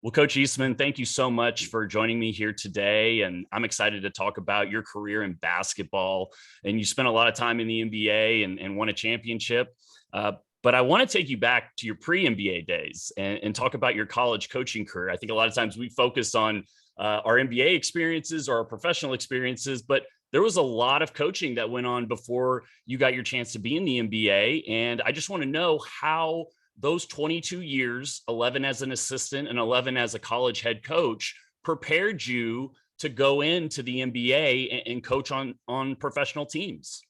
Well, Coach Eastman, thank you so much for joining me here today. And I'm excited to talk about your career in basketball. And you spent a lot of time in the NBA and won a championship. But I want to take you back to your pre-NBA days and talk about your college coaching career. I think a lot of times we focus on our NBA experiences or our professional experiences, but there was a lot of coaching that went on before you got your chance to be in the NBA. And I just want to know how those 22 years, 11 as an assistant and 11 as a college head coach, prepared you to go into the NBA and coach on professional teams.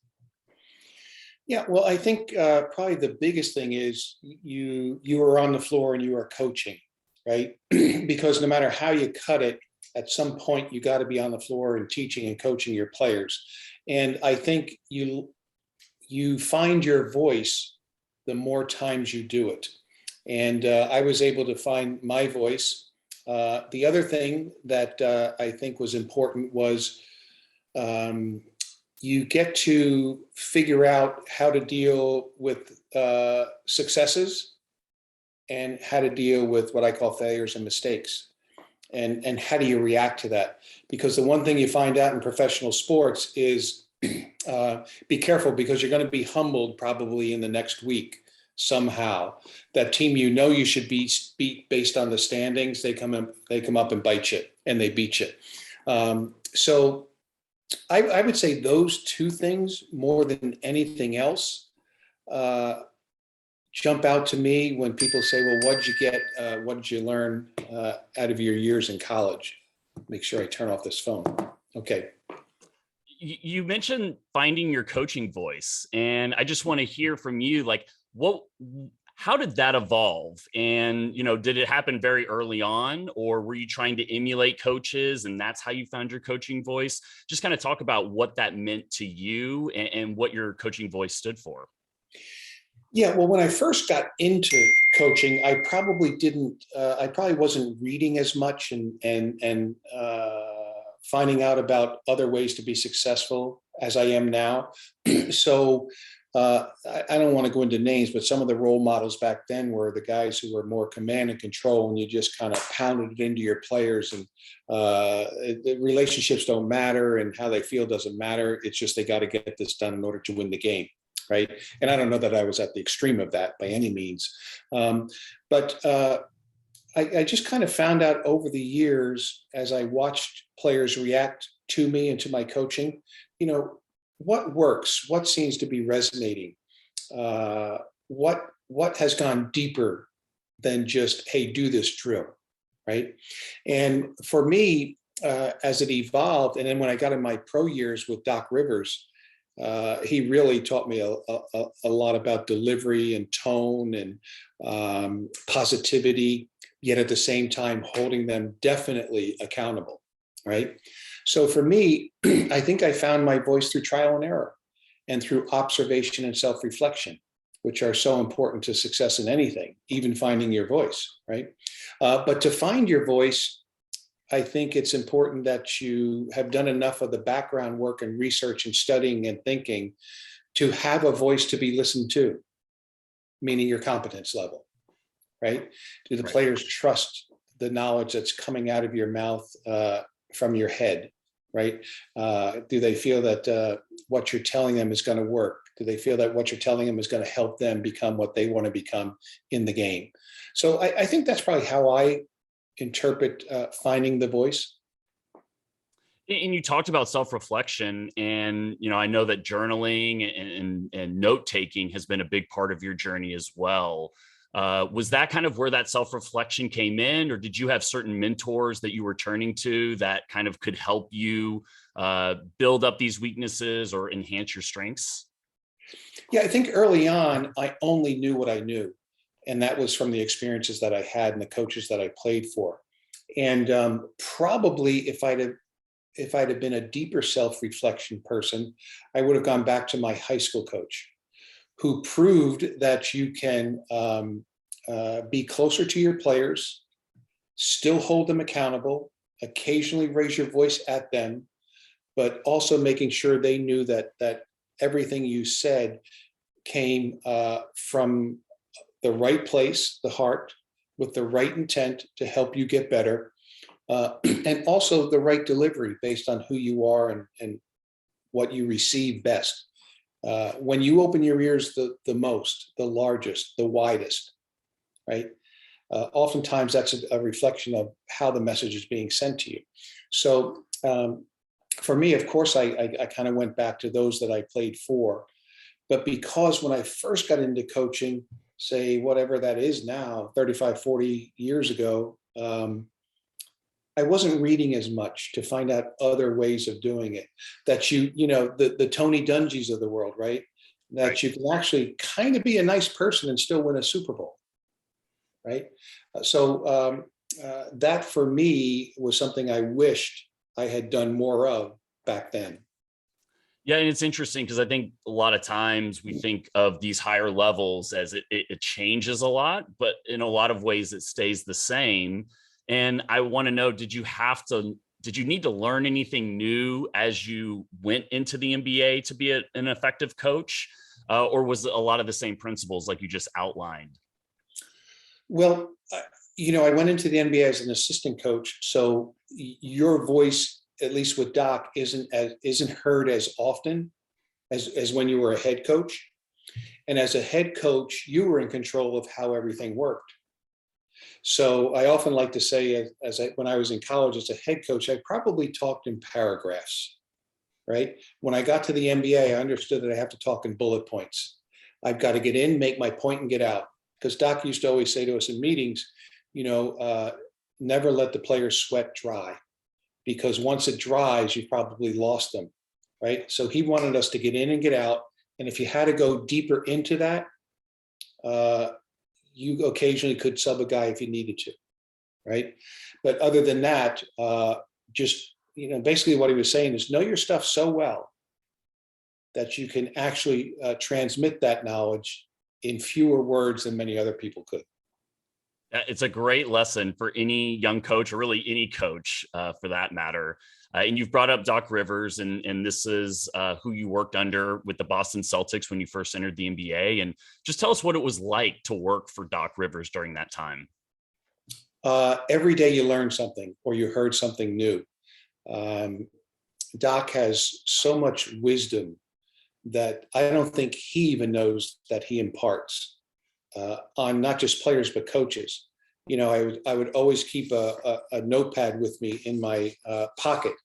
Yeah, well, I think probably the biggest thing is you were on the floor and you were coaching, right? Because no matter how you cut it, at some point you got to be on the floor and teaching and coaching your players. And I think you find your voice the more times you do it. And I was able to find my voice. The other thing that I think was important was you get to figure out how to deal with successes and how to deal with what I call failures and mistakes. And how do you react to that? Because the one thing you find out in professional sports is be careful, because you're going to be humbled probably in the next week somehow. That team you know you should beat based on the standings, they come up and bite you and they beat you. So I would say those two things more than anything else jump out to me when people say, well, what did you get? What did you learn out of your years in college? Make sure I turn off this phone. Okay. You mentioned finding your coaching voice, and I just want to hear from you, like, how did that evolve? And, did it happen very early on, or were you trying to emulate coaches and that's how you found your coaching voice? Just kind of talk about what that meant to you and what your coaching voice stood for. Yeah, well, when I first got into coaching, I probably wasn't reading as much and finding out about other ways to be successful as I am now. So I don't want to go into names, but some of the role models back then were the guys who were more command and control, and you just kind of pounded it into your players, and the relationships don't matter and how they feel doesn't matter. It's just they got to get this done in order to win the game. Right. And I don't know that I was at the extreme of that by any means. But I just kind of found out over the years, as I watched players react to me and to my coaching, what works, what seems to be resonating, what has gone deeper than just, hey, do this drill. Right. And for me, as it evolved, and then when I got in my pro years with Doc Rivers, he really taught me a lot about delivery and tone and positivity, yet at the same time holding them definitely accountable, right? So for me, I think I found my voice through trial and error and through observation and self-reflection, which are so important to success in anything, even finding your voice, right? But to find your voice, I think it's important that you have done enough of the background work and research and studying and thinking to have a voice to be listened to, meaning your competence level, right? Do the players trust the knowledge that's coming out of your mouth from your head, right? Do they feel that what you're telling them is going to work? Do they feel that what you're telling them is going to help them become what they want to become in the game? So I think that's probably how I interpret finding the voice. And you talked about self-reflection, and I know that journaling and note-taking has been a big part of your journey as well. Was that kind of where that self-reflection came in, or did you have certain mentors that you were turning to that kind of could help you build up these weaknesses or enhance your strengths? Yeah, I think early on, I only knew what I knew. And that was from the experiences that I had and the coaches that I played for. And probably if I'd have been a deeper self-reflection person, I would have gone back to my high school coach, who proved that you can be closer to your players, still hold them accountable, occasionally raise your voice at them, but also making sure they knew that everything you said came from the right place, the heart, with the right intent to help you get better, and also the right delivery based on who you are and what you receive best. When you open your ears the most, the largest, the widest, right? Oftentimes that's a reflection of how the message is being sent to you. So for me, of course, I kind of went back to those that I played for. But because when I first got into coaching, say whatever that is now, 35, 40 years ago, I wasn't reading as much to find out other ways of doing it. That the Tony Dungy's of the world, right? That Right. you can actually kind of be a nice person and still win a Super Bowl, right? So that for me was something I wished I had done more of back then. Yeah, and it's interesting because I think a lot of times we think of these higher levels as it changes a lot, but in a lot of ways it stays the same. And I want to know, did you need to learn anything new as you went into the NBA to be an effective coach? Or was it a lot of the same principles like you just outlined? Well, I went into the NBA as an assistant coach, so your voice, at least with Doc, isn't heard as often as when you were a head coach. And as a head coach, you were in control of how everything worked. So I often like to say, when I was in college as a head coach, I probably talked in paragraphs, right? When I got to the NBA, I understood that I have to talk in bullet points. I've got to get in, make my point, and get out. Because Doc used to always say to us in meetings, never let the players sweat dry, because once it dries, you've probably lost them, right? So he wanted us to get in and get out. And if you had to go deeper into that, you occasionally could sub a guy if you needed to, right? But other than that, basically what he was saying is know your stuff so well that you can actually transmit that knowledge in fewer words than many other people could. It's a great lesson for any young coach, or really any coach for that matter. And you've brought up Doc Rivers, and this is who you worked under with the Boston Celtics when you first entered the NBA. And just tell us what it was like to work for Doc Rivers during that time. Every day you learn something or you heard something new. Doc has so much wisdom that I don't think he even knows that he imparts on not just players, but coaches. I would always keep a notepad with me in my pocket,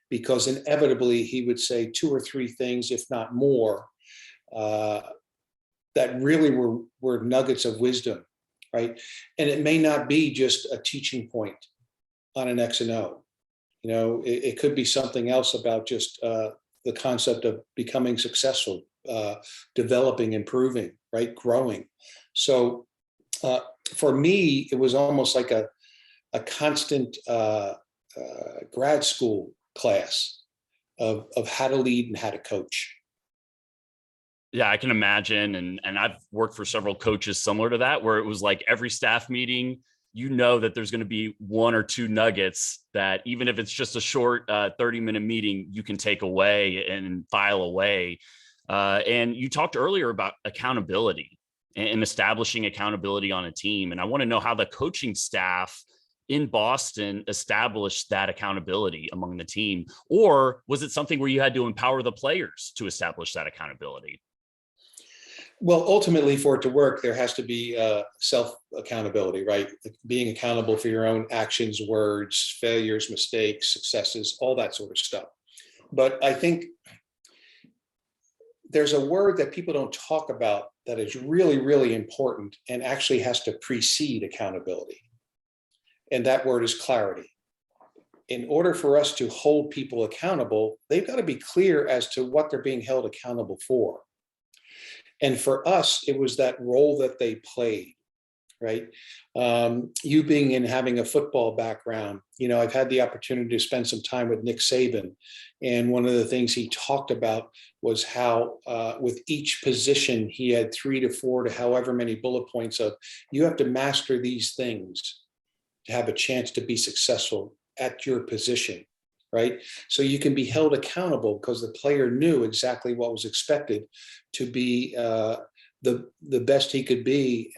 because inevitably he would say 2 or 3 things, if not more, that really were nuggets of wisdom, right? And it may not be just a teaching point on an X and O. It could be something else about just the concept of becoming successful, developing, improving, right? Growing. So for me, it was almost like a constant grad school class of how to lead and how to coach. Yeah, I can imagine. And I've worked for several coaches similar to that, where it was like every staff meeting, that there's going to be 1 or 2 nuggets that, even if it's just a short 30-minute meeting, you can take away and file away. And you talked earlier about accountability and establishing accountability on a team. And I want to know how the coaching staff in Boston established that accountability among the team, or was it something where you had to empower the players to establish that accountability? Well, ultimately, for it to work, there has to be self-accountability, right? Being accountable for your own actions, words, failures, mistakes, successes, all that sort of stuff. But I think there's a word that people don't talk about that is really, really important and actually has to precede accountability. And that word is clarity. In order for us to hold people accountable, they've got to be clear as to what they're being held accountable for. And for us, it was that role that they played, right? You being in having a football background, I've had the opportunity to spend some time with Nick Saban. And one of the things he talked about was how with each position, he had 3 to 4 to however many bullet points of, you have to master these things to have a chance to be successful at your position, right? So you can be held accountable because the player knew exactly what was expected to be the best he could be,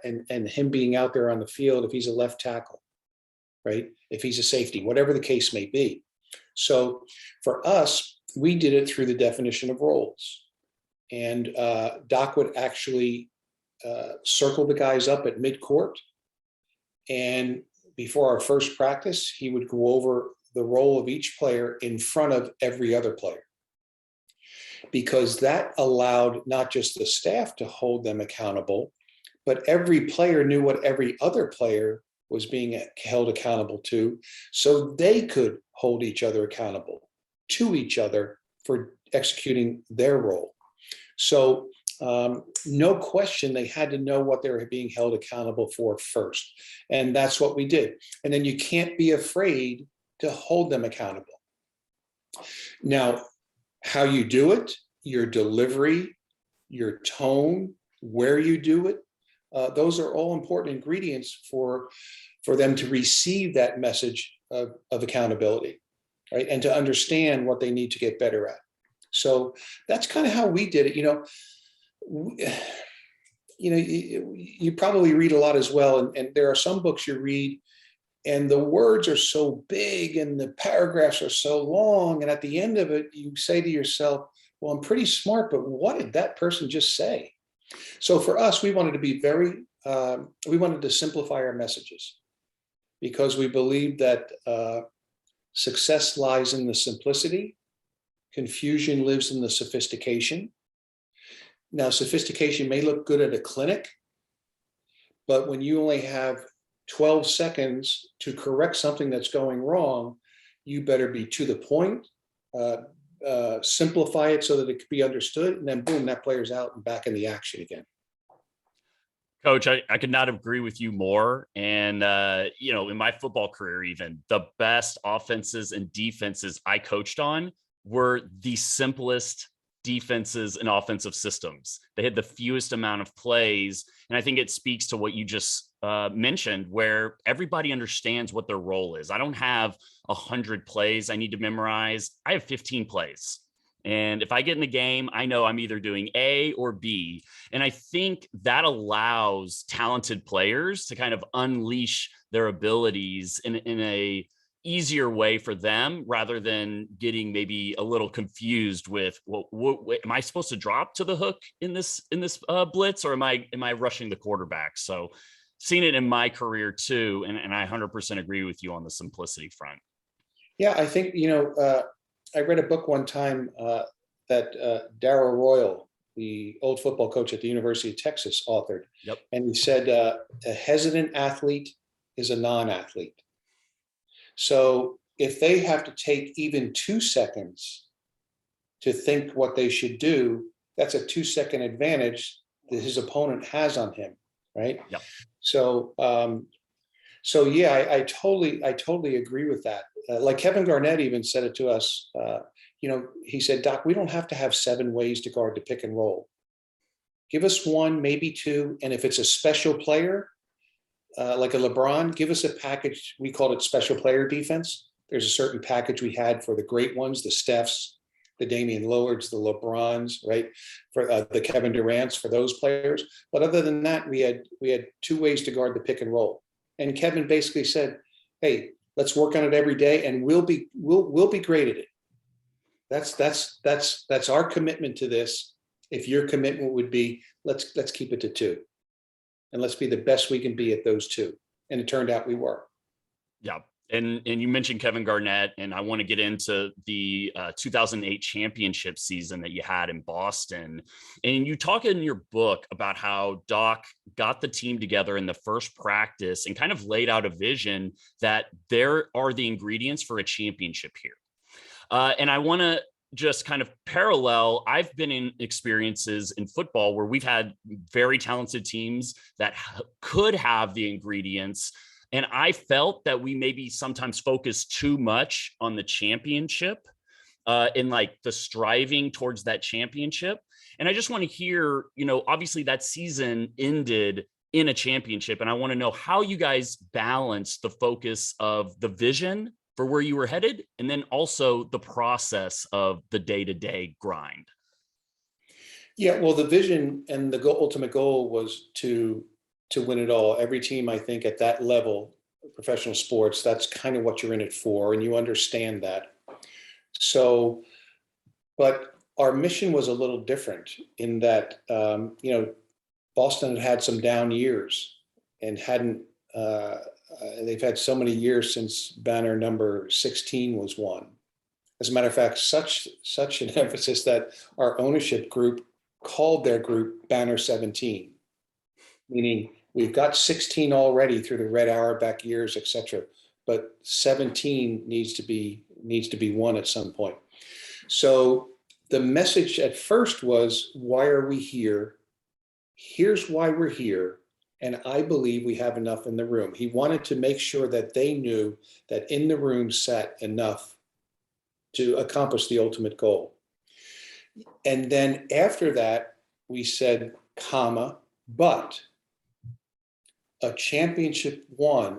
and him being out there on the field if he's a left tackle, right? If he's a safety, whatever the case may be. So for us, we did it through the definition of roles. And Doc would actually circle the guys up at midcourt. And before our first practice, he would go over the role of each player in front of every other player, because that allowed not just the staff to hold them accountable, but every player knew what every other player was being held accountable to, so they could hold each other accountable to each other for executing their role. So no question, they had to know what they were being held accountable for first. And that's what we did. And then you can't be afraid to hold them accountable. Now, how you do it, your delivery, your tone, where you do it, those are all important ingredients for them to receive that message of accountability, right? And to understand what they need to get better at. So that's kind of how we did it. You probably read a lot as well, and there are some books you read and the words are so big and the paragraphs are so long, and at the end of it you say to yourself, well, I'm pretty smart, but what did that person just say? So for us, we wanted to be we wanted to simplify our messages, because we believe that success lies in the simplicity, confusion lives in the sophistication. Now, sophistication may look good at a clinic, but when you only have 12 seconds to correct something that's going wrong, you better be to the point, simplify it so that it could be understood, and then boom, that player's out and back in the action again. Coach, I could not agree with you more. And, in my football career, even the best offenses and defenses I coached on were the simplest defenses and offensive systems. They had the fewest amount of plays. And I think it speaks to what you just mentioned, where everybody understands what their role is. I don't have 100 plays I need to memorize. I have 15 plays. And if I get in the game, I know I'm either doing A or B. And I think that allows talented players to kind of unleash their abilities in a easier way for them, rather than getting maybe a little confused with, well, am I supposed to drop to the hook in this blitz, or am I rushing the quarterback? So seen it in my career too. And I 100% agree with you on the simplicity front. Yeah, I think, I read a book one time that Darrell Royal, the old football coach at the University of Texas, authored. Yep. And he said, a hesitant athlete is a non-athlete. So if they have to take even 2 seconds to think what they should do, that's a 2-second advantage that his opponent has on him, right? Yep. So, yeah, I totally agree with that. Like Kevin Garnett even said it to us. He said, Doc, we don't have to have 7 ways to guard the pick and roll. Give us 1, maybe 2, and if it's a special player, like a LeBron, give us a package. We called it special player defense. There's a certain package we had for the great ones, the Stephs, the Damian Lillards, the LeBrons, right? For the Kevin Durants, for those players. But other than that, we had 2 ways to guard the pick and roll. And Kevin basically said, hey, let's work on it every day, and we'll be great at it. That's our commitment to this. If your commitment would be, let's keep it to 2. And let's be the best we can be at those 2. And it turned out we were. Yeah. And you mentioned Kevin Garnett, and I want to get into the 2008 championship season that you had in Boston. And you talk in your book about how Doc got the team together in the first practice and kind of laid out a vision that there are the ingredients for a championship here. And I want to just kind of parallel, I've been in experiences in football where we've had very talented teams that could have the ingredients. And I felt that we maybe sometimes focus too much on the championship in like the striving towards that championship. And I just want to hear, obviously that season ended in a championship. And I want to know how you guys balance the focus of the vision for where you were headed, and then also the process of the day-to-day grind. Yeah, well, the vision and the ultimate goal was to win it all. Every team, I think, at that level, professional sports, that's kind of what you're in it for, and you understand that. So, but our mission was a little different in that, Boston had had some down years and hadn't. They've had so many years since banner number 16 was won. As a matter of fact, such an emphasis that our ownership group called their group Banner 17, meaning we've got 16 already through the Red Auerbach years, et cetera, but 17 needs to be won at some point. So the message at first was, why are we here? Here's why we're here. And I believe we have enough in the room. He wanted to make sure that they knew that in the room sat enough to accomplish the ultimate goal. And then after that, we said, comma, but a championship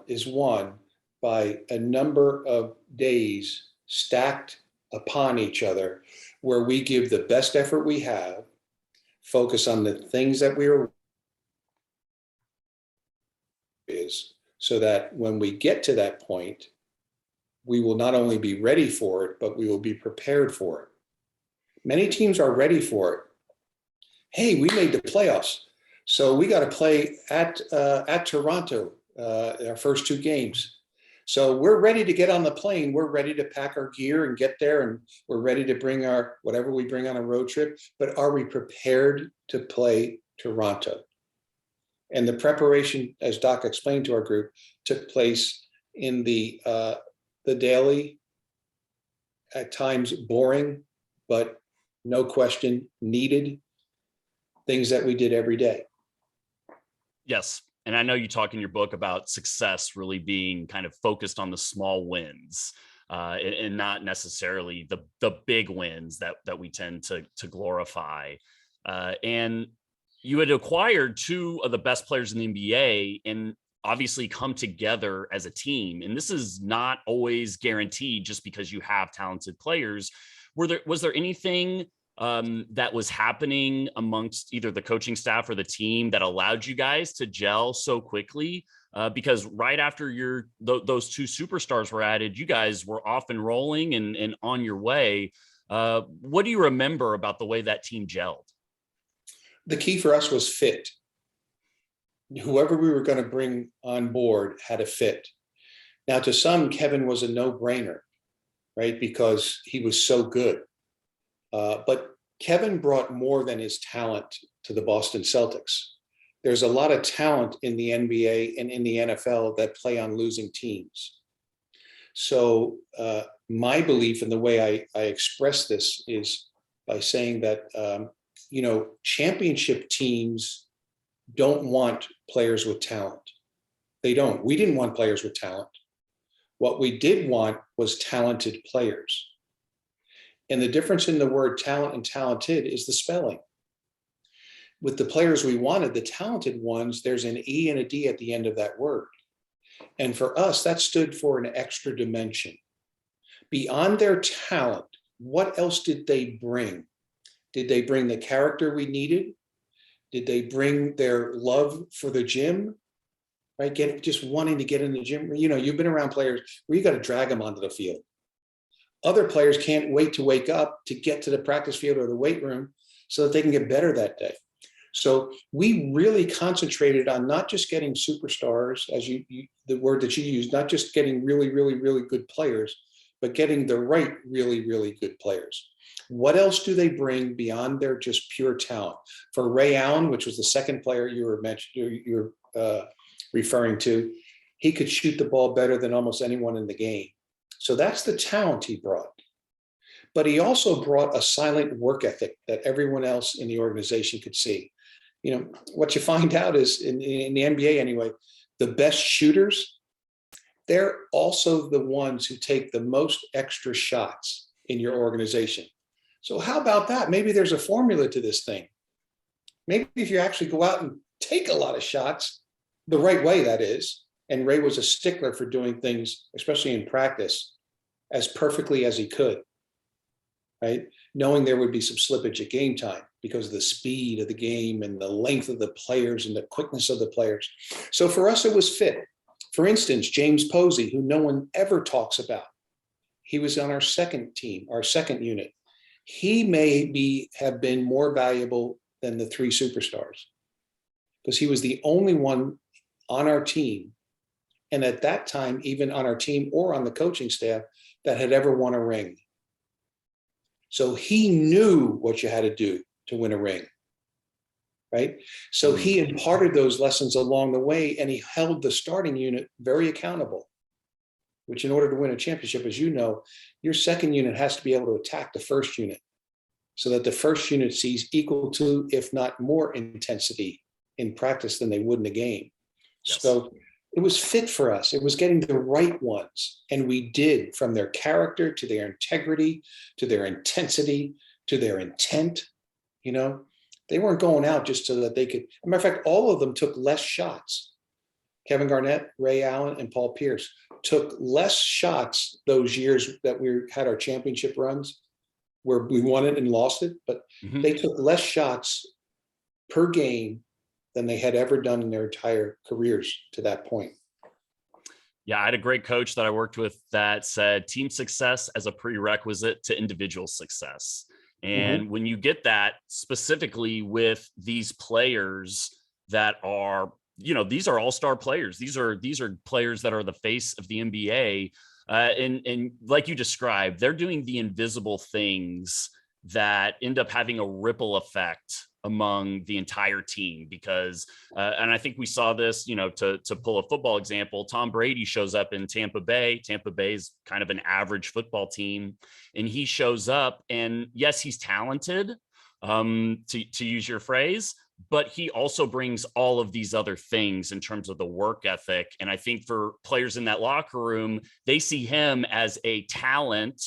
is won by a number of days stacked upon each other, where we give the best effort we have, focus on the things that we are is, so that when we get to that point, we will not only be ready for it, but we will be prepared for it. Many teams are ready for it. Hey, we made the playoffs, so we got to play at Toronto, our first two games. So we're ready to get on the plane. We're ready to pack our gear and get there, and we're ready to bring our whatever we bring on a road trip. But are we prepared to play Toronto? And the preparation, as Doc explained to our group, took place in the daily, at times boring, but no question needed things that we did every day. Yes. And I know you talk in your book about success really being kind of focused on the small wins, and not necessarily the big wins that we tend to glorify. And you had acquired two of the best players in the NBA and obviously come together as a team. And this is not always guaranteed just because you have talented players. Was there anything that was happening amongst either the coaching staff or the team that allowed you guys to gel so quickly? Because right after those two superstars were added, you guys were off and rolling and on your way. What do you remember about the way that team gelled? The key for us was fit. Whoever we were going to bring on board had a fit. Now, to some, Kevin was a no-brainer, right? Because he was so good. But Kevin brought more than his talent to the Boston Celtics. There's a lot of talent in the NBA and in the NFL that play on losing teams. So my belief and the way I express this is by saying that, championship teams don't want players with talent. They don't. We didn't want players with talent. What we did want was talented players. And the difference in the word talent and talented is the spelling. With the players we wanted, the talented ones, there's an E and a D at the end of that word. And for us, that stood for an extra dimension. Beyond their talent, what else did they bring? Did they bring the character we needed? Did they bring their love for the gym? Right? Just wanting to get in the gym. You've been around players where you got to drag them onto the field. Other players can't wait to wake up to get to the practice field or the weight room so that they can get better that day. So we really concentrated on not just getting superstars, as the word that you used, not just getting really, really, really good players, but getting the right really, really good players. What else do they bring beyond their just pure talent? For Ray Allen, which was the second player you're referring to, he could shoot the ball better than almost anyone in the game. So that's the talent he brought. But he also brought a silent work ethic that everyone else in the organization could see. What you find out is in the NBA anyway, the best shooters, they're also the ones who take the most extra shots in your organization. So how about that? Maybe there's a formula to this thing. Maybe if you actually go out and take a lot of shots, the right way, that is. And Ray was a stickler for doing things, especially in practice, as perfectly as he could, right? Knowing there would be some slippage at game time. because of the speed of the game and the length of the players and the quickness of the players. So for us, it was fit. For instance, James Posey, who no one ever talks about, he was on our second team, our second unit. He may have been more valuable than the three superstars because he was the only one on our team, and at that time, even on our team or on the coaching staff, that had ever won a ring. So he knew what you had to do to win a ring, right? So he imparted those lessons along the way, and he held the starting unit very accountable, which in order to win a championship, as you know, your second unit has to be able to attack the first unit so that the first unit sees equal to, if not more intensity in practice than they would in a game. Yes. So it was fit for us. It was getting the right ones. And we did, from their character to their integrity, to their intensity, to their intent. You know, they weren't going out just so that they could. As a matter of fact, all of them took less shots. Kevin Garnett, Ray Allen, and Paul Pierce took less shots those years that we had our championship runs where we won it and lost it. But they took less shots per game than they had ever done in their entire careers to that point. Yeah, I had a great coach that I worked with that said team success as a prerequisite to individual success. And when you get that specifically with these players that are, you know, these are all-star players. These are players that are the face of the NBA. And like you described, they're doing the invisible things that end up having a ripple effect among the entire team because, and I think we saw this, you know, to pull a football example, Tom Brady shows up in Tampa Bay. Tampa Bay is kind of an average football team. And he shows up and yes, he's talented, to use your phrase, but he also brings all of these other things in terms of the work ethic. And I think for players in that locker room, they see him as a talent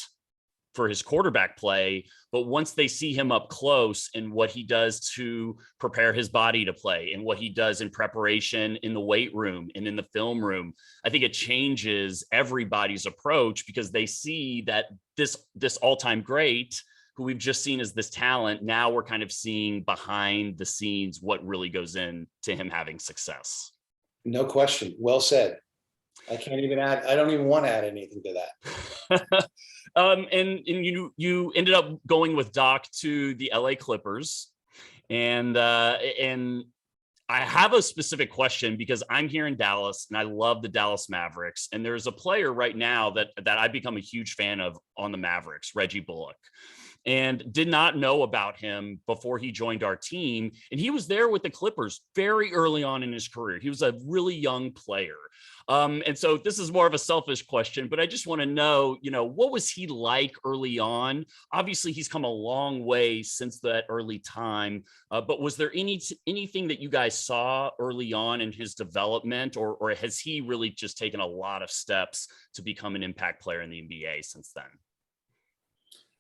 for his quarterback play. But once they see him up close and what he does to prepare his body to play and what he does in preparation in the weight room and in the film room, I think it changes everybody's approach because they see that this all-time great who we've just seen as this talent, now we're kind of seeing behind the scenes what really goes into him having success. No question. Well said. I can't even add, I don't even want to add anything to that. And you ended up going with Doc to the LA Clippers. And I have a specific question because I'm here in Dallas and I love the Dallas Mavericks. And there's a player right now that I've become a huge fan of on the Mavericks, Reggie Bullock. And did not know about him before he joined our team. And he was there with the Clippers very early on in his career. He was a really young player. And so this is more of a selfish question, but I just want to know, you know, what was he like early on? Obviously, he's come a long way since that early time. But was there anything that you guys saw early on in his development, or has he really just taken a lot of steps to become an impact player in the NBA since then?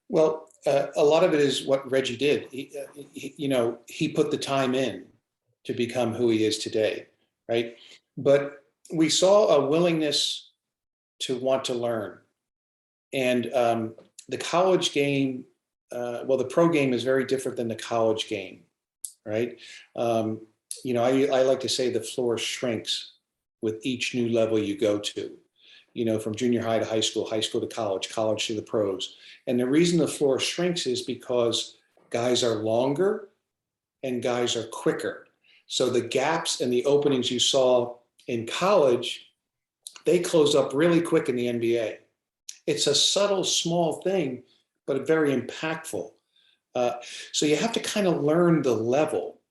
Well, a lot of it is what Reggie did. He put the time in to become who he is today, right? But we saw a willingness to want to learn. And the college game, the pro game is very different than the college game, right? I like to say the floor shrinks with each new level you go to, from junior high to high school to college to the pros. And the reason the floor shrinks is because guys are longer and guys are quicker. So the gaps and the openings you saw in college, they close up really quick in the NBA. It's a subtle, small thing, but very impactful. So you have to kind of learn the level.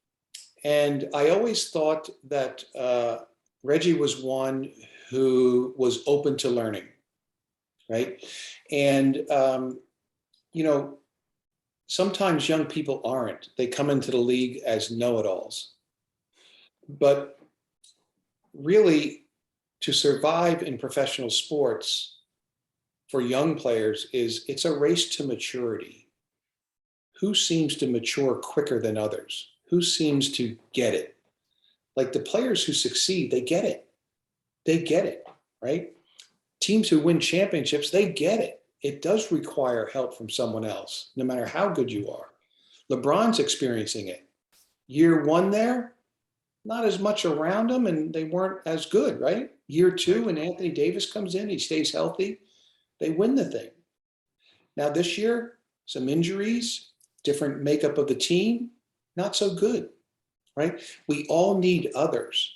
And I always thought that Reggie was one who was open to learning, right? And, sometimes young people aren't. They come into the league as know-it-alls. But really, to survive in professional sports for young players it's a race to maturity. Who seems to mature quicker than others? Who seems to get it? Like the players who succeed, they get it. They get it, right? Teams who win championships, they get it. It does require help from someone else, no matter how good you are. LeBron's experiencing it. Year one there, not as much around them, and they weren't as good, right? Year two, and Anthony Davis comes in, he stays healthy, they win the thing. Now this year, some injuries, different makeup of the team, not so good, right? We all need others.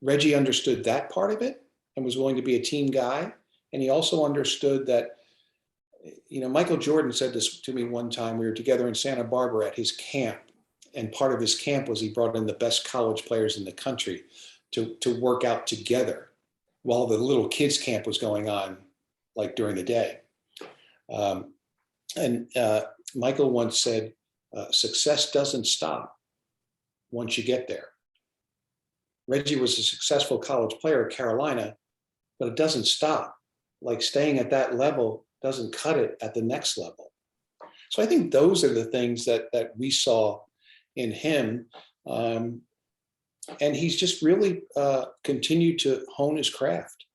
Reggie understood that part of it and was willing to be a team guy. And he also understood that, Michael Jordan said this to me one time. We were together in Santa Barbara at his camp. And part of his camp was he brought in the best college players in the country to work out together while the little kids camp was going on, like during the day. And Michael once said, success doesn't stop once you get there. Reggie was a successful college player at Carolina, but it doesn't stop. Like staying at that level doesn't cut it at the next level. So I think those are the things that we saw in him. And he's just really continued to hone his craft.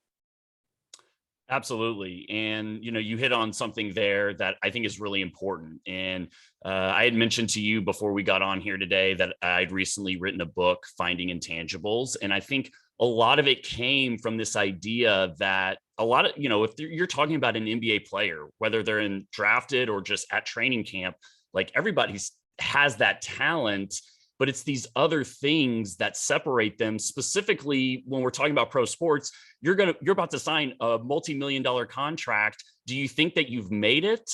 Absolutely. And, you hit on something there that I think is really important. And I had mentioned to you before we got on here today that I'd recently written a book, Finding Intangibles. And I think a lot of it came from this idea that a lot of, if you're talking about an NBA player, whether they're drafted or just at training camp, like everybody has that talent, but it's these other things that separate them. Specifically, when we're talking about pro sports, you're about to sign a multi-million-dollar contract. Do you think that you've made it,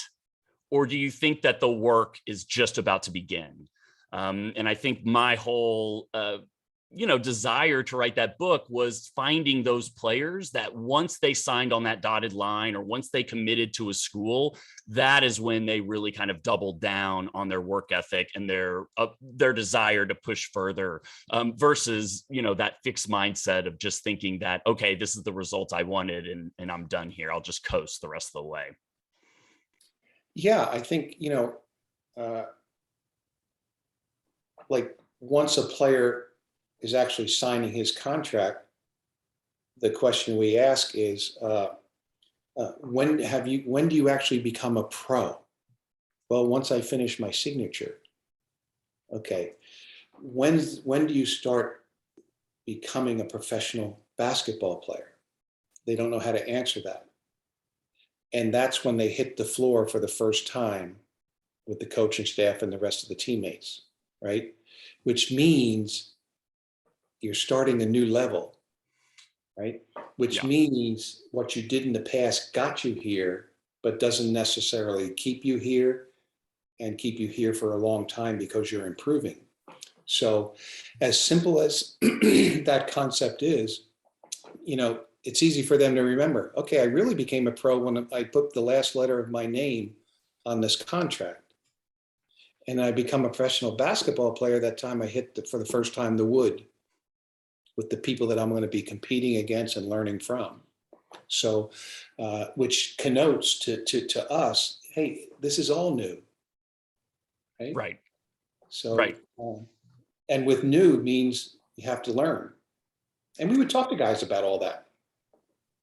or do you think that the work is just about to begin? And I think my whole desire to write that book was finding those players that once they signed on that dotted line or once they committed to a school, that is when they really kind of doubled down on their work ethic and their desire to push further, versus, that fixed mindset of just thinking that, okay, this is the result I wanted and I'm done here. I'll just coast the rest of the way. Yeah, I think, like once a player is actually signing his contract, the question we ask is, when do you actually become a pro? Well, once I finish my signature. Okay. When do you start becoming a professional basketball player? They don't know how to answer that. And that's when they hit the floor for the first time with the coaching staff and the rest of the teammates, right? Which means you're starting a new level, right? Which means what you did in the past got you here, but doesn't necessarily keep you here and keep you here for a long time because you're improving. So as simple as that concept is, it's easy for them to remember. Okay, I really became a pro when I put the last letter of my name on this contract. And I become a professional basketball player that time I hit for the first time the wood with the people that I'm going to be competing against and learning from. So, which connotes to us, hey, this is all new, right? Right. So, right. And with new means you have to learn. And we would talk to guys about all that.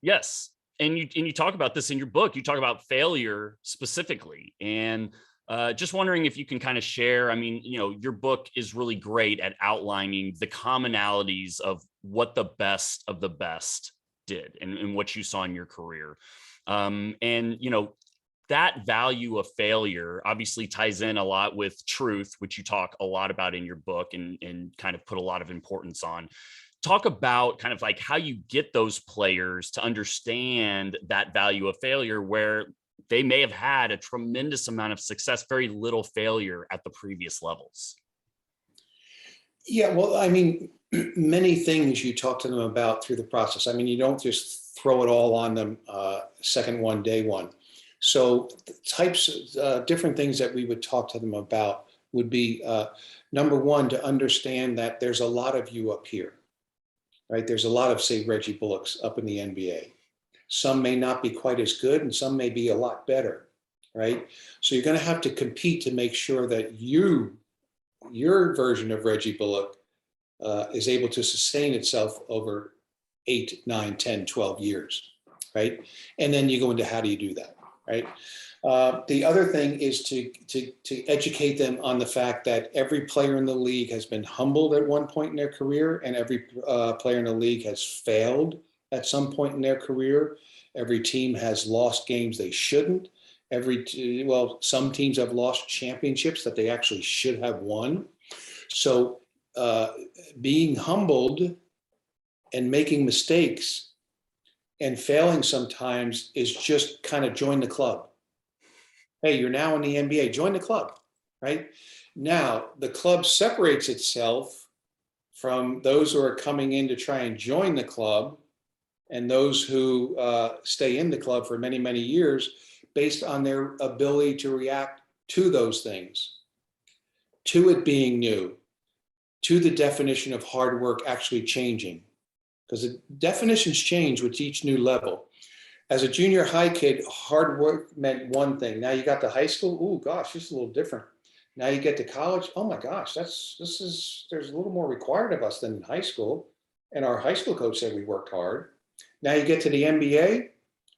Yes. And you talk about this in your book. You talk about failure specifically. And just wondering if you can kind of share, I mean, your book is really great at outlining the commonalities of what the best of the best did and what you saw in your career. And, that value of failure obviously ties in a lot with truth, which you talk a lot about in your book and kind of put a lot of importance on. Talk about kind of like how you get those players to understand that value of failure, where they may have had a tremendous amount of success, very little failure at the previous levels. Yeah, well, I mean, many things you talk to them about through the process. I mean, you don't just throw it all on them second one, day one. So types of different things that we would talk to them about would be, number one, to understand that there's a lot of you up here, right? There's a lot of, say, Reggie Bullocks up in the NBA. Some may not be quite as good and some may be a lot better, right? So you're going to have to compete to make sure that your version of Reggie Bullock is able to sustain itself over 8, 9, 10, 12 years, right? And then you go into how do you do that? right? The other thing is to educate them on the fact that every player in the league has been humbled at one point in their career, and every player in the league has failed at some point in their career. Every team has lost games they shouldn't. Some teams have lost championships that they actually should have won. So being humbled and making mistakes and failing sometimes is just kind of join the club. Hey, you're now in the NBA, join the club, right? Now, the club separates itself from those who are coming in to try and join the club and those who stay in the club for many, many years based on their ability to react to those things, to it being new, to the definition of hard work actually changing. Because the definitions change with each new level. As a junior high kid, hard work meant one thing. Now you got to high school, oh gosh, this is a little different. Now you get to college, oh my gosh, there's a little more required of us than in high school. And our high school coach said we worked hard. Now you get to the NBA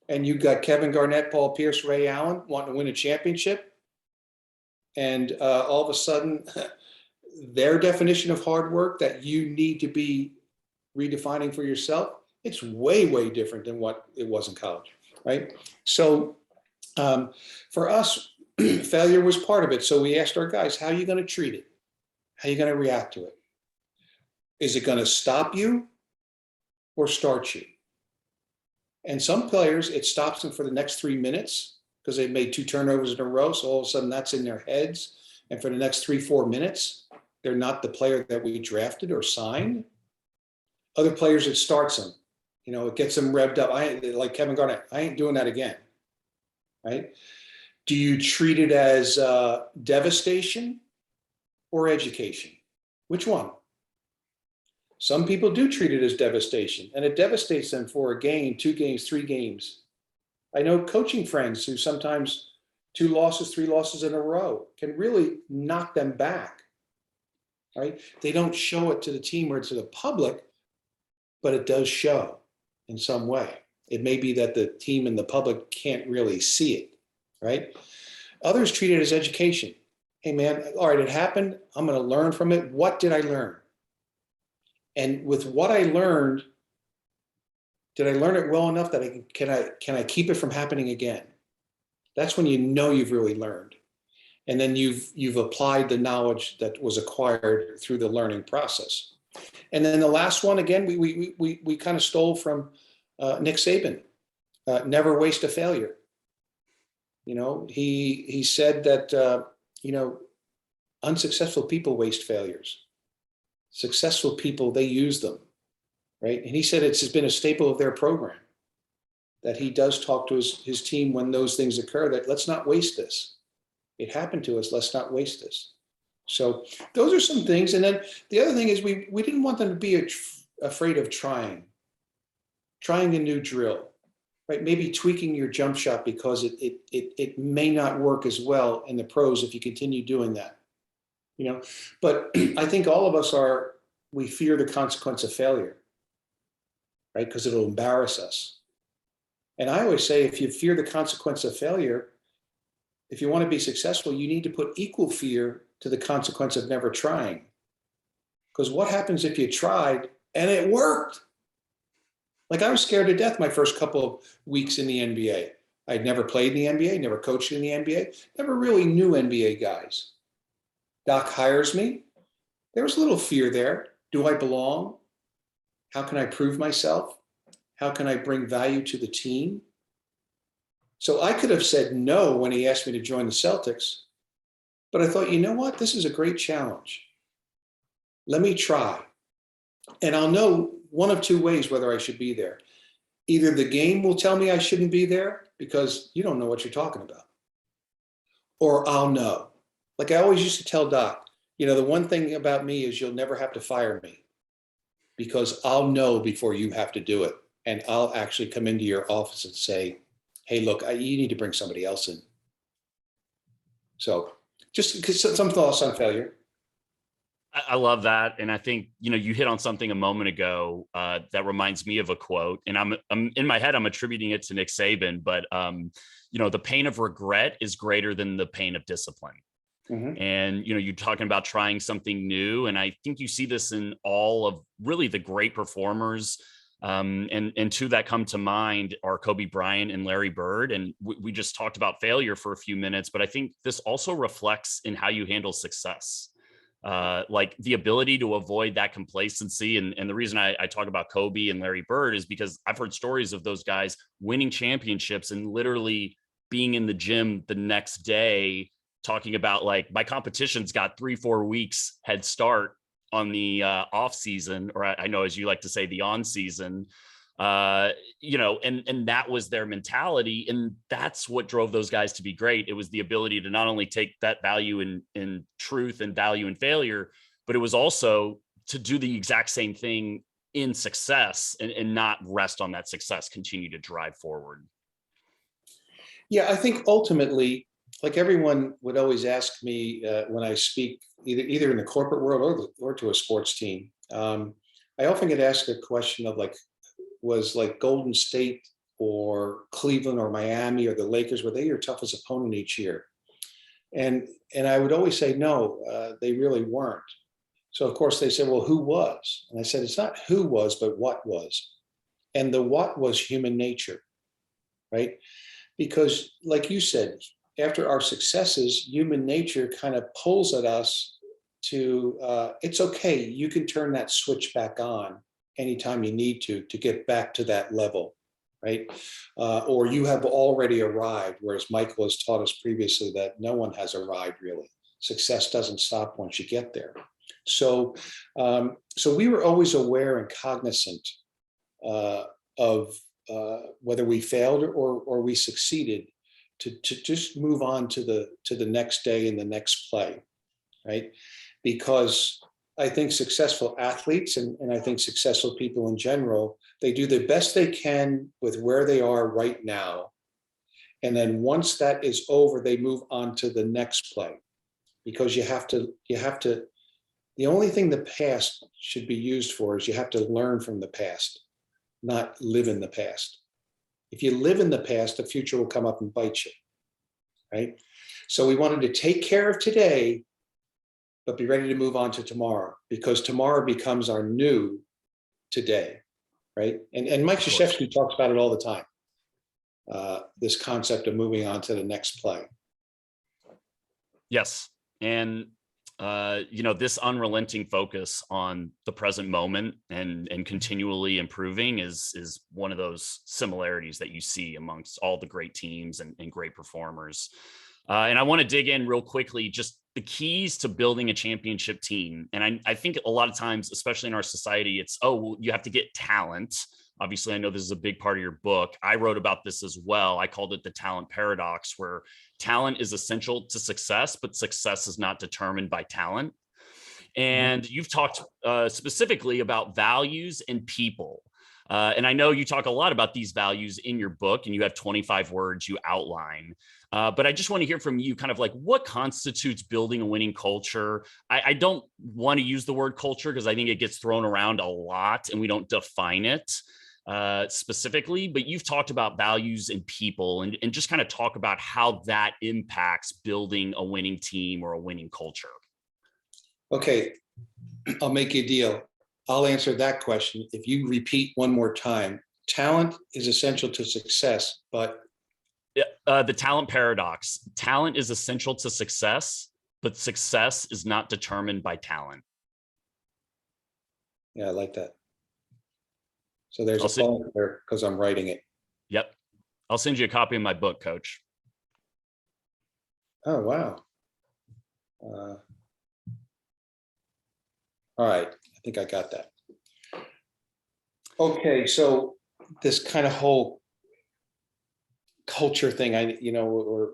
and you've got Kevin Garnett, Paul Pierce, Ray Allen wanting to win a championship. And all of a sudden, their definition of hard work that you need to be redefining for yourself, it's way, way different than what it was in college, right? So for us, failure was part of it. So we asked our guys, how are you going to treat it? How are you going to react to it? Is it going to stop you or start you? And some players, it stops them for the next 3 minutes because they've made 2 turnovers in a row. So all of a sudden that's in their heads. And for the next 3-4 minutes, they're not the player that we drafted or signed. Other players, it starts them. You know, it gets them revved up. Like Kevin Garnett, I ain't doing that again, right? Do you treat it as devastation or education? Which one? Some people do treat it as devastation, and it devastates them for a game, 2 games, 3 games. I know coaching friends who sometimes 2 losses, 3 losses in a row can really knock them back, right? They don't show it to the team or to the public, but it does show in some way. It may be that the team and the public can't really see it, right? Others treat it as education. Hey man, all right, it happened. I'm going to learn from it. What did I learn? And with what I learned, did I learn it well enough that can I keep it from happening again? That's when you know you've really learned. And then you've applied the knowledge that was acquired through the learning process. And then the last one, again, we kind of stole from Nick Saban. Never waste a failure. You know, he said that unsuccessful people waste failures. Successful people, they use them, right? And he said it's been a staple of their program, that he does talk to his team when those things occur, that let's not waste this. It happened to us, let's not waste this. So those are some things. And then the other thing is we didn't want them to be afraid of trying a new drill, right? Maybe tweaking your jump shot because it may not work as well in the pros if you continue doing that, you know. But I think all of us we fear the consequence of failure, right? Because it'll embarrass us. And I always say, if you fear the consequence of failure, if you want to be successful, you need to put equal fear to the consequence of never trying. Because what happens if you tried and it worked? Like I was scared to death my first couple of weeks in the NBA. I'd never played in the NBA, never coached in the NBA, never really knew NBA guys. Doc hires me. There was a little fear there. Do I belong? How can I prove myself? How can I bring value to the team? So I could have said no when he asked me to join the Celtics, but I thought, you know what? This is a great challenge. Let me try. And I'll know one of 2 ways whether I should be there. Either the game will tell me I shouldn't be there because you don't know what you're talking about, or I'll know. Like I always used to tell Doc, you know, the one thing about me is you'll never have to fire me because I'll know before you have to do it. And I'll actually come into your office and say, hey, look, you need to bring somebody else in. So just some thoughts on failure. I love that. And I think, you hit on something a moment ago that reminds me of a quote, and I'm in my head, I'm attributing it to Nick Saban, but the pain of regret is greater than the pain of discipline. Mhm. And, you're talking about trying something new. And I think you see this in all of really the great performers. And two that come to mind are Kobe Bryant and Larry Bird. And we just talked about failure for a few minutes, but I think this also reflects in how you handle success. Like the ability to avoid that complacency. And the reason I talk about Kobe and Larry Bird is because I've heard stories of those guys winning championships and literally being in the gym the next day talking about, like, my competition's got 3-4 weeks head start on the off season, or I know, as you like to say, the on season. And that was their mentality, and that's what drove those guys to be great. It was the ability to not only take that value in truth and value in failure, but it was also to do the exact same thing in success, and not rest on that success, continue to drive forward. Yeah, I think ultimately, like everyone would always ask me when I speak, either in the corporate world or to a sports team, I often get asked a question of, like, was like Golden State or Cleveland or Miami or the Lakers, were they your toughest opponent each year? And I would always say no, they really weren't. So of course they said, well, who was? And I said, it's not who was, but what was. And the what was human nature, right? Because like you said, after our successes, human nature kind of pulls at us to, it's okay, you can turn that switch back on anytime you need to get back to that level, right? Or you have already arrived, whereas Michael has taught us previously that no one has arrived really. Success doesn't stop once you get there. So, so we were always aware and cognizant of whether we failed or we succeeded, to just move on to the next day and the next play, right? Because I think successful athletes and I think successful people in general, they do the best they can with where they are right now. And then once that is over, they move on to the next play, because you have to, the only thing the past should be used for is you have to learn from the past, not live in the past. If you live in the past, the future will come up and bite you, right? So we wanted to take care of today, but be ready to move on to tomorrow, because tomorrow becomes our new today, right? And Mike Krzyzewski talks about it all the time, this concept of moving on to the next play. Yes. And this unrelenting focus on the present moment and continually improving is one of those similarities that you see amongst all the great teams and great performers. And I want to dig in real quickly, just the keys to building a championship team. And I think a lot of times, especially in our society, it's, oh, well, you have to get talent. Obviously, I know this is a big part of your book. I wrote about this as well. I called it the talent paradox, where talent is essential to success, but success is not determined by talent. And you've talked specifically about values and people. And I know you talk a lot about these values in your book, and you have 25 words you outline. But I just want to hear from you, kind of like, what constitutes building a winning culture? I don't want to use the word culture because I think it gets thrown around a lot and we don't define it specifically, but you've talked about values and people, and just kind of talk about how that impacts building a winning team or a winning culture. Okay, I'll make you a deal. I'll answer that question if you repeat one more time. Talent is essential to success, but the talent paradox. Talent is essential to success, but success is not determined by talent. Yeah, I like that. So there's a poem there because I'm writing it. Yep. I'll send you a copy of my book, Coach. Oh, wow. All right. I think I got that. Okay. So this kind of whole culture thing, or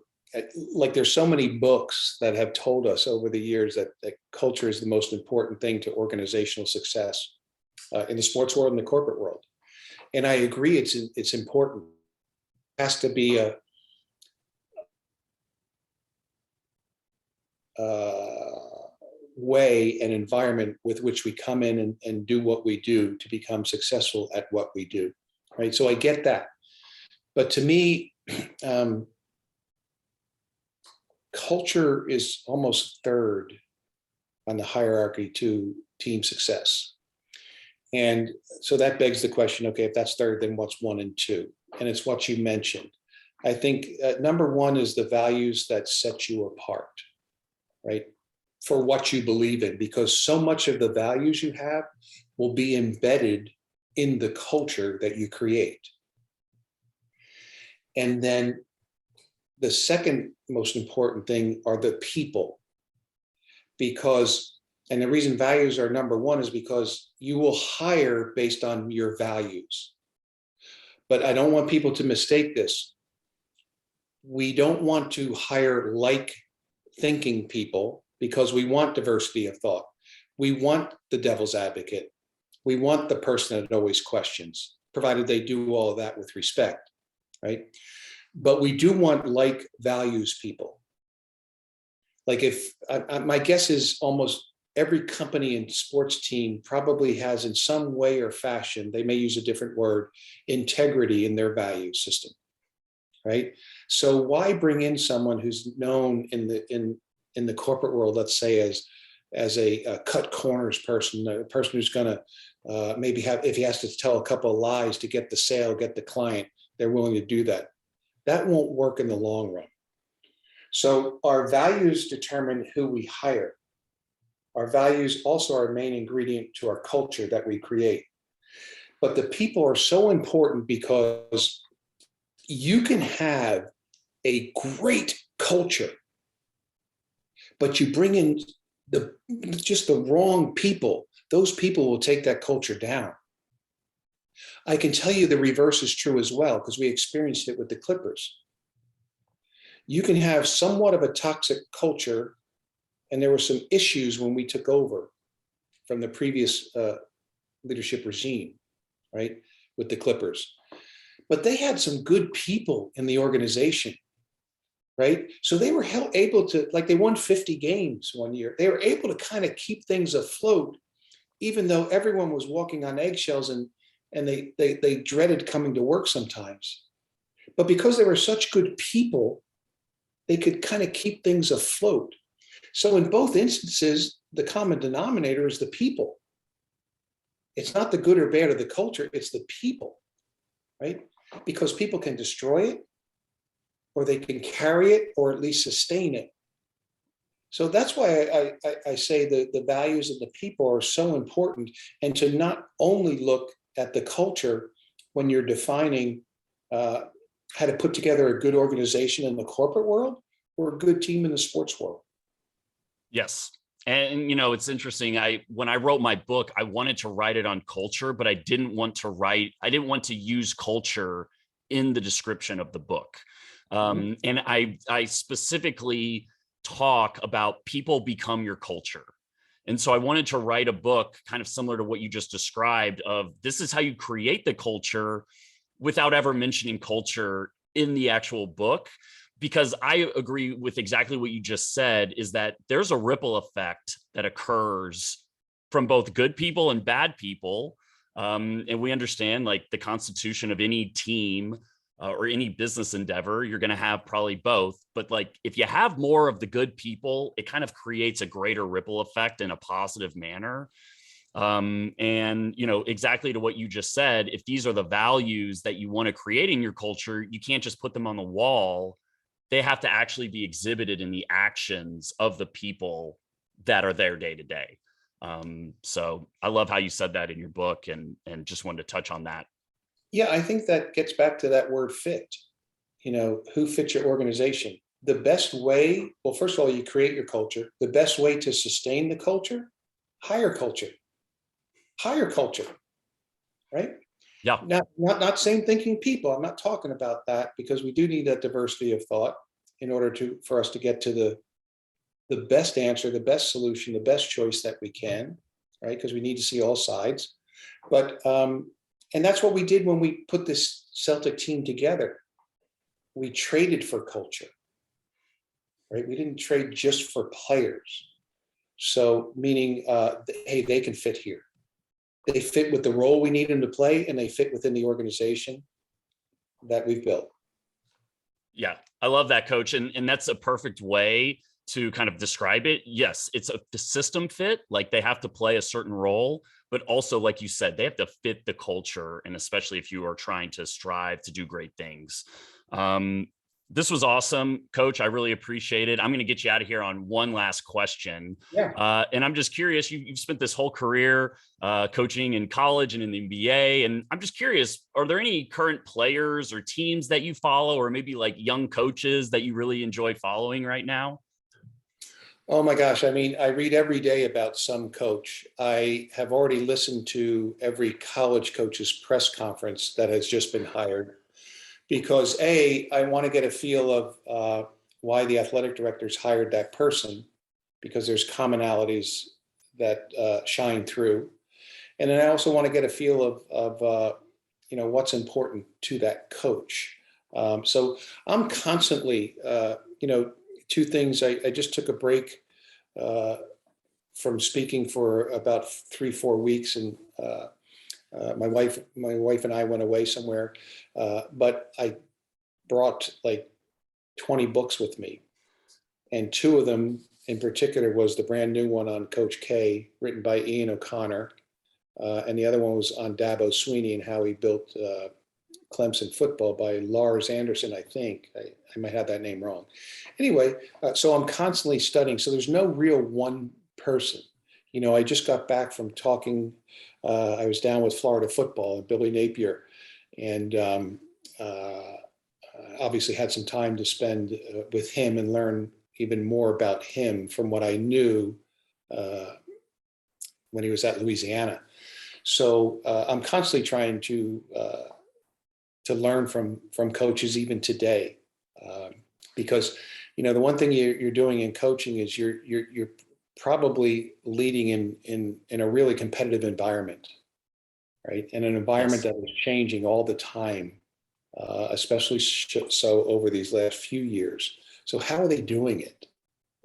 like, there's so many books that have told us over the years that culture is the most important thing to organizational success in the sports world and the corporate world. And I agree, it's important. It has to be a way and environment with which we come in and do what we do to become successful at what we do, right? So I get that. But to me, culture is almost third on the hierarchy to team success. And so that begs the question, okay, if that's third, then what's one and two? And it's what you mentioned. I think number one is the values that set you apart, right? For what you believe in, because so much of the values you have will be embedded in the culture that you create. And then the second most important thing are the people, because, and the reason values are number one is because you will hire based on your values. But I don't want people to mistake this. We don't want to hire like thinking people because we want diversity of thought. We want the devil's advocate. We want the person that always questions, provided they do all of that with respect, right? But we do want like values people. Like if, my guess is almost every company and sports team probably has in some way or fashion, they may use a different word, integrity in their value system, right? So why bring in someone who's known in the corporate world, let's say as a cut corners person, a person who's going to maybe have, if he has to tell a couple of lies to get the sale, get the client, they're willing to do that. That won't work in the long run. So our values determine who we hire. Our values also are a main ingredient to our culture that we create. But the people are so important because you can have a great culture, but you bring in just the wrong people. Those people will take that culture down. I can tell you the reverse is true as well, because we experienced it with the Clippers. You can have somewhat of a toxic culture, and there were some issues when we took over from the previous leadership regime, right, with the Clippers. But they had some good people in the organization, right? So they were able to, like they won 50 games one year. They were able to kind of keep things afloat, even though everyone was walking on eggshells and they dreaded coming to work sometimes. But because they were such good people, they could kind of keep things afloat. So in both instances, the common denominator is the people. It's not the good or bad of the culture, it's the people, right? Because people can destroy it, or they can carry it, or at least sustain it. So that's why I say that the values of the people are so important, and to not only look at the culture when you're defining how to put together a good organization in the corporate world or a good team in the sports world. Yes. And, you know, it's interesting. When I wrote my book, I wanted to write it on culture, but I didn't want to use culture in the description of the book. And I specifically talk about people become your culture. And so I wanted to write a book kind of similar to what you just described of this is how you create the culture without ever mentioning culture in the actual book. Because I agree with exactly what you just said, is that there's a ripple effect that occurs from both good people and bad people. And we understand like the constitution of any team or any business endeavor, you're going to have probably both. But like if you have more of the good people, it kind of creates a greater ripple effect in a positive manner. And, you know, exactly to what you just said, if these are the values that you want to create in your culture, you can't just put them on the wall. They have to actually be exhibited in the actions of the people that are there day to day. So I love how you said that in your book, and just wanted to touch on that. Yeah, I think that gets back to that word fit. You know, who fits your organization? The best way, well, first of all, you create your culture. The best way to sustain the culture, hire culture. Hire culture, right? Yeah. Not same thinking people. I'm not talking about that, because we do need that diversity of thought in order for us to get to the best answer, the best solution, the best choice that we can, right? Because we need to see all sides. But and that's what we did when we put this Celtic team together. We traded for culture, right? We didn't trade just for players. So meaning, hey, they can fit here. They fit with the role we need them to play, and they fit within the organization that we've built. Yeah, I love that, coach. And that's a perfect way to kind of describe it. Yes, it's the system fit, like they have to play a certain role, but also, like you said, they have to fit the culture. And especially if you are trying to strive to do great things. This was awesome, coach. I really appreciate it. I'm going to get you out of here on one last question. Yeah. And I'm just curious, you've spent this whole career coaching in college and in the NBA. And I'm just curious, are there any current players or teams that you follow, or maybe like young coaches that you really enjoy following right now? Oh my gosh. I mean, I read every day about some coach. I have already listened to every college coach's press conference that has just been hired, because I want to get a feel of why the athletic directors hired that person, because there's commonalities that shine through. And then I also want to get a feel of what's important to that coach. So I'm constantly, two things. I just took a break from speaking for about 3-4 weeks, and my wife and I went away somewhere, but I brought like 20 books with me, and two of them in particular was the brand new one on Coach K, written by Ian O'Connor, and the other one was on Dabo Sweeney and how he built Clemson football, by Lars Anderson, I think. I might have that name wrong. Anyway, so I'm constantly studying. So there's no real one person. I just got back from talking. I was down with Florida football and Billy Napier, and obviously had some time to spend with him and learn even more about him from what I knew when he was at Louisiana. So I'm constantly trying to learn from coaches even today, because the one thing you're doing in coaching is you're probably leading in a really competitive environment, right? And an environment Yes. that is changing all the time, especially so over these last few years. So how are they doing it?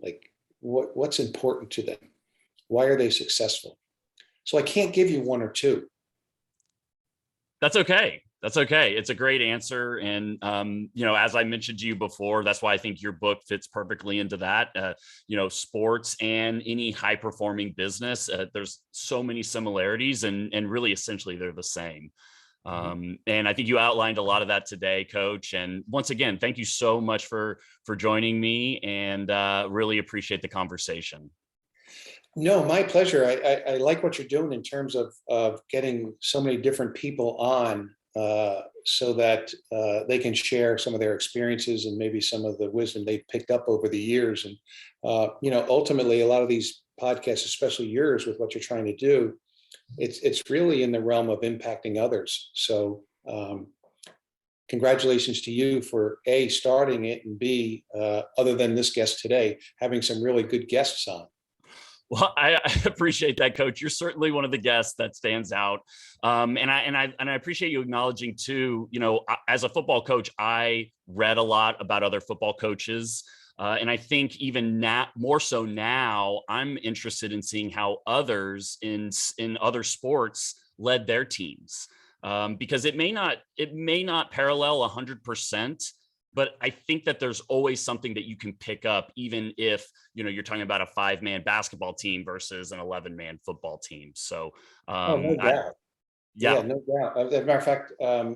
Like what's important to them? Why are they successful? So I can't give you one or two. That's okay. That's okay. It's a great answer. And, as I mentioned to you before, that's why I think your book fits perfectly into that. Sports and any high performing business, there's so many similarities, and really essentially they're the same. And I think you outlined a lot of that today, Coach. And once again, thank you so much for joining me, and really appreciate the conversation. No, my pleasure. I like what you're doing in terms of getting so many different people on, so that they can share some of their experiences and maybe some of the wisdom they've picked up over the years. And, ultimately, a lot of these podcasts, especially yours with what you're trying to do, it's really in the realm of impacting others. So congratulations to you for A, starting it, and B, other than this guest today, having some really good guests on. Well, I appreciate that, Coach. You're certainly one of the guests that stands out, and I appreciate you acknowledging too. As a football coach, I read a lot about other football coaches, and I think even now, more so now, I'm interested in seeing how others in other sports led their teams, because it may not parallel 100%. But I think that there's always something that you can pick up, even if, you're talking about a 5-man basketball team versus an 11-man football team. So, No doubt. Yeah, no doubt. As a matter of fact, I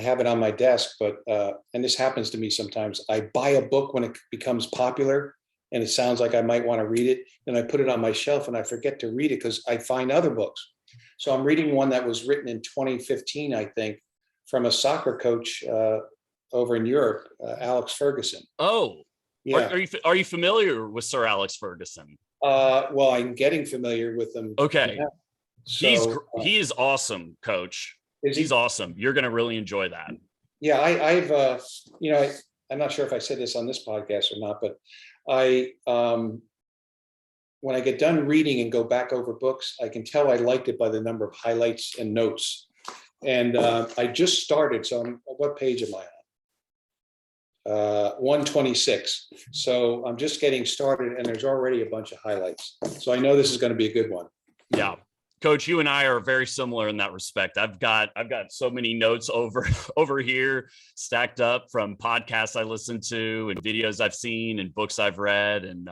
have it on my desk, but and this happens to me sometimes. I buy a book when it becomes popular, and it sounds like I might want to read it, and I put it on my shelf, and I forget to read it because I find other books. So I'm reading one that was written in 2015, I think, from a soccer coach over in Europe, Alex Ferguson. Oh, Yeah. Are you familiar with Sir Alex Ferguson? Well, I'm getting familiar with them. Okay. Yeah. So He is awesome, Coach. is He's he? awesome. You're going to really enjoy that. Yeah, I'm not sure if I said this on this podcast or not, but I when I get done reading and go back over books, I can tell I liked it by the number of highlights and notes. And I just started. So what page am I on? 126. So I'm just getting started, and there's already a bunch of highlights. So I know this is going to be a good one. Yeah. Coach, you and I are very similar in that respect. I've got so many notes over here stacked up from podcasts I listen to and videos I've seen and books I've read, and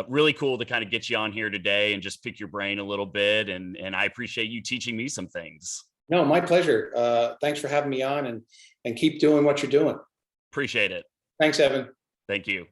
really cool to kind of get you on here today and just pick your brain a little bit. And I appreciate you teaching me some things. No, my pleasure. Thanks for having me on, and keep doing what you're doing. Appreciate it. Thanks, Evan. Thank you.